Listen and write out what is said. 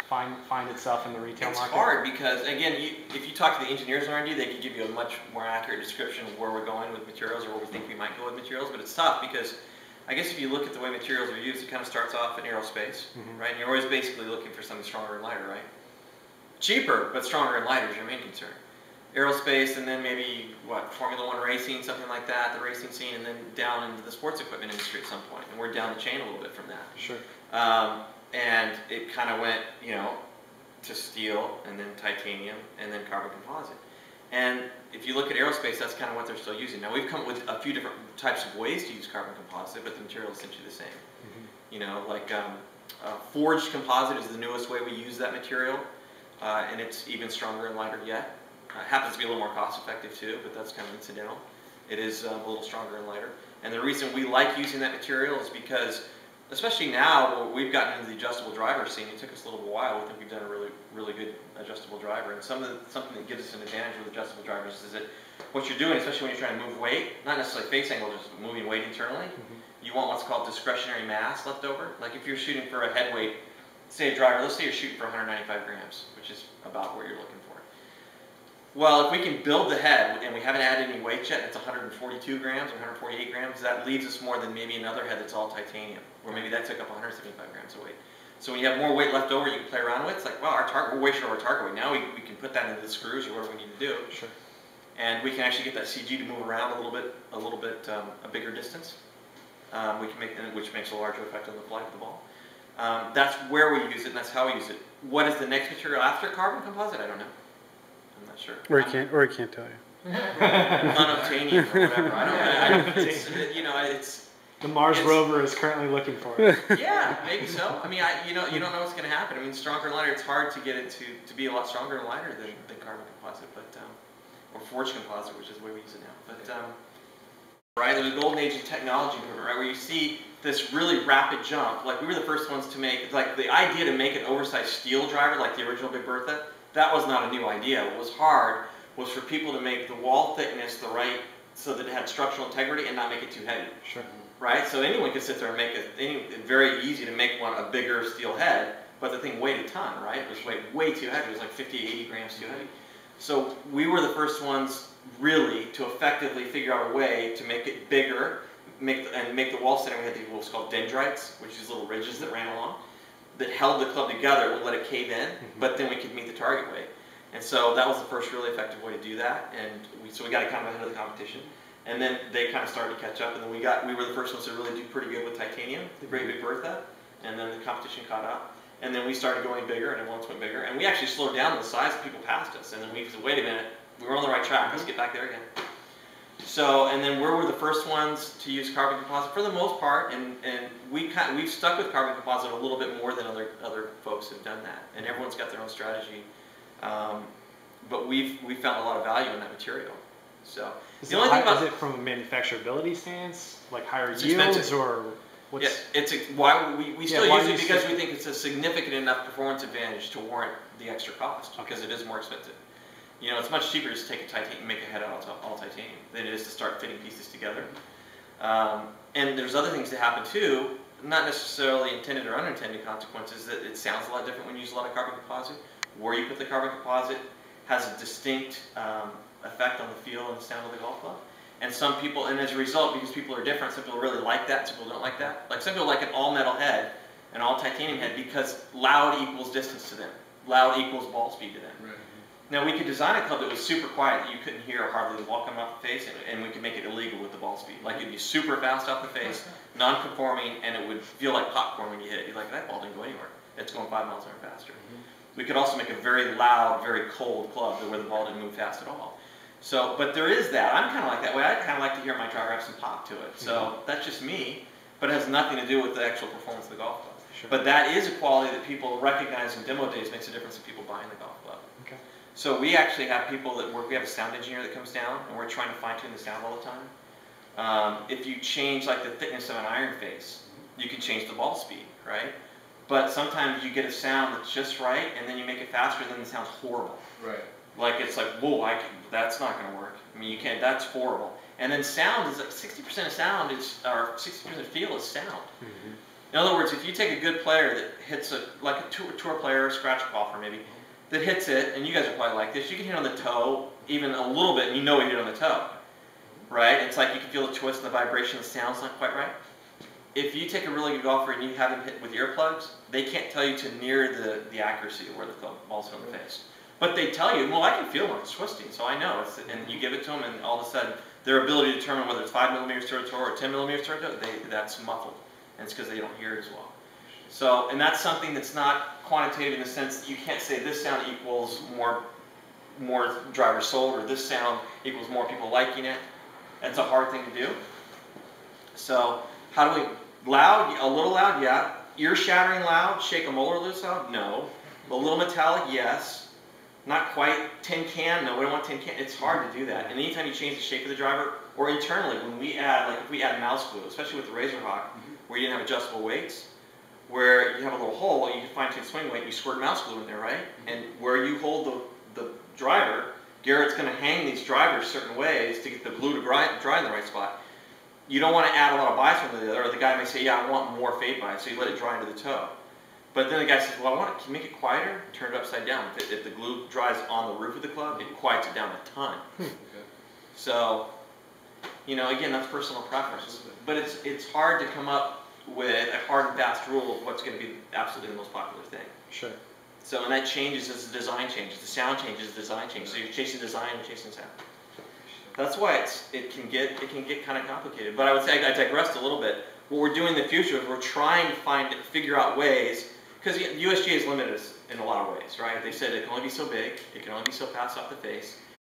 find itself in the retail market? It's hard because, again, if you talk to the engineers in R&D, they can give you a much more accurate description of where we're going with materials or where we think we might go with materials, but it's tough because I guess if you look at the way materials are used, it kind of starts off in aerospace, right? And you're always basically looking for something stronger and lighter, right? Cheaper, but stronger and lighter is your main concern. Aerospace, and then maybe, what, Formula One racing, something like that, the racing scene, and then down into the sports equipment industry at some point. And we're down the chain a little bit from that. Sure. And it kind of went, you know, to steel, and then titanium, and then carbon composite. And if you look at aerospace, that's kind of what they're still using. Now, we've come up with a few different types of ways to use carbon composite, but the material is essentially the same. You know, like forged composite is the newest way we use that material, and it's even stronger and lighter yet. It happens to be a little more cost effective too, but that's kind of incidental. It is a little stronger and lighter. And the reason we like using that material is because, especially now, we've gotten into the adjustable driver scene. It took us a little while. We think we've done a really good adjustable driver. And something that gives us an advantage with adjustable drivers is that what you're doing, especially when you're trying to move weight, not necessarily face angle, just moving weight internally, you want what's called discretionary mass left over. Like if you're shooting for a head weight, say a driver, let's say you're shooting for 195 grams, which is about what you're looking for. Well, if we can build the head, and we haven't added any weight yet, it's 142 grams or 148 grams, that leaves us more than maybe another head that's all titanium, or maybe that took up 175 grams of weight. So when you have more weight left over you can play around with, it's like, wow, our target, we're way short of our target weight. Now we can put that into the screws or whatever we need to do. Sure. And we can actually get that CG to move around a little bit, a bigger distance. We can make, which makes a larger effect on the flight of the ball. That's where we use it, and that's how we use it. What is the next material after carbon composite? I don't know. I'm not sure. Or he can't tell you. Unobtainium or whatever. I don't it's, you know, it's the Mars rover is currently looking for it. Yeah, maybe so. I mean, you don't know what's going to happen. I mean, stronger and lighter. It's hard to get it to be a lot stronger and lighter than carbon composite, but or forged composite, which is the way we use it now. But right, there's a golden age of technology movement, right, where you see this really rapid jump. Like we were the first ones to make, like the idea to make an oversized steel driver, like the original Big Bertha. That was not a new idea. What was hard was for people to make the wall thickness the right, so that it had structural integrity and not make it too heavy. Sure. Right? So anyone could sit there and make it very easy to make a bigger steel head, but the thing weighed a ton, right? It was way too heavy. It was like 50, 80 grams too heavy. So we were the first ones really to effectively figure out a way to make it bigger, make the wall center. We had these what's called dendrites, which is little ridges that ran along, that held the club together, would let it cave in, but then we could meet the target weight. And so that was the first really effective way to do that, and so we got kind of ahead of the competition. And then they kind of started to catch up, and then we were the first ones to really do pretty good with titanium, the Great Big Bertha, and then the competition caught up. And then we started going bigger, and everyone went bigger, and we actually slowed down the size of people past us, and then we said, wait a minute, we were on the right track, let's get back there again. So, and then we were the first ones to use carbon composite for the most part, and we've stuck with carbon composite a little bit more than other folks have done that, and everyone's got their own strategy. But we've found a lot of value in that material. So is the only thing about is it from a manufacturability stance, like higher yields, expensive. or what's? Yeah, why we still use it because we think it's a significant enough performance advantage to warrant the extra cost, because it is more expensive. You know, it's much cheaper to just take a titanium, make a head out of all titanium than it is to start fitting pieces together. And there's other things that happen too, not necessarily intended or unintended consequences. That it sounds a lot different when you use a lot of carbon composite. Where you put the carbon composite has a distinct effect on the feel and the sound of the golf club. And some people, and as a result, because people are different, some people really like that, some people don't like that. Like some people like an all metal head, an all titanium head, because loud equals distance to them. Loud equals ball speed to them. Right. Now we could design a club that was super quiet, that you couldn't hear hardly the ball coming off the face, and we could make it illegal with the ball speed. Like it'd be super fast off the face, non-conforming, and it would feel like popcorn when you hit it. You're like, that ball didn't go anywhere. It's going 5 miles an hour faster. We could also make a very loud, very cold club where the ball didn't move fast at all. So, but there is that. I'm kind of like that way. I kind of like to hear my driver have some pop to it. So that's just me, but it has nothing to do with the actual performance of the golf club. Sure. But that is a quality that people recognize in demo days makes a difference in people buying the golf club. Okay. So we actually have people that work. We have a sound engineer that comes down, and we're trying to fine tune the sound all the time. If you change like the thickness of an iron face, you can change the ball speed, right? But sometimes you get a sound that's just right, and then you make it faster, and then it sounds horrible. Right. Like it's like, whoa, that's not going to work. I mean, you can't. That's horrible. And then sound is like 60% of sound is, or 60% of feel is sound. In other words, if you take a good player that hits like a tour player, scratch golfer maybe, that hits it, and you guys are probably like this, you can hit on the toe even a little bit, and you know you hit on the toe, right? It's like you can feel the twist and the vibration, the sound's not quite right. If you take a really good golfer and you have him hit with earplugs, they can't tell you to near the accuracy of where the ball's going to face. But they tell you, well, I can feel when it's twisting, so I know. And you give it to them, and all of a sudden, their ability to determine whether it's 5 millimeters to the toe or 10 millimeters to the toe, that's muffled. And it's because they don't hear it as well. So, and that's something that's not quantitative in the sense that you can't say this sound equals more drivers sold, or this sound equals more people liking it. That's a hard thing to do. So, how do we, loud, a little loud, yeah. Ear shattering loud, shake a molar loose loud, no. A little metallic, yes. Not quite tin can, no, we don't want tin can. It's hard to do that. And anytime you change the shape of the driver, or internally, when we add, like if we add mouse glue, especially with the Razor Hawk, where you didn't have adjustable weights, where you have a little hole, you can fine-tune swing weight, you squirt mouse glue in there, right? And where you hold the driver, Garrett's going to hang these drivers certain ways to get the glue to dry in the right spot. You don't want to add a lot of bias from the other, or the guy may say, yeah, I want more fade bias, so you let it dry into the toe. But then the guy says, well, I want it, can you make it quieter? Turn it upside down. If the glue dries on the roof of the club, it quiets it down a ton. Okay. So, you know, again, that's personal preference. But it's hard to come up with a hard and fast rule of what's going to be absolutely the most popular thing. Sure. So, and that changes as the design changes. The sound changes, the design changes. So you're chasing design and chasing sound. That's why it can get kind of complicated. But I would say I digressed a little bit. What we're doing in the future is we're trying to figure out ways, because USGA is limited us in a lot of ways, right? They said it can only be so big, it can only be so fast off the face,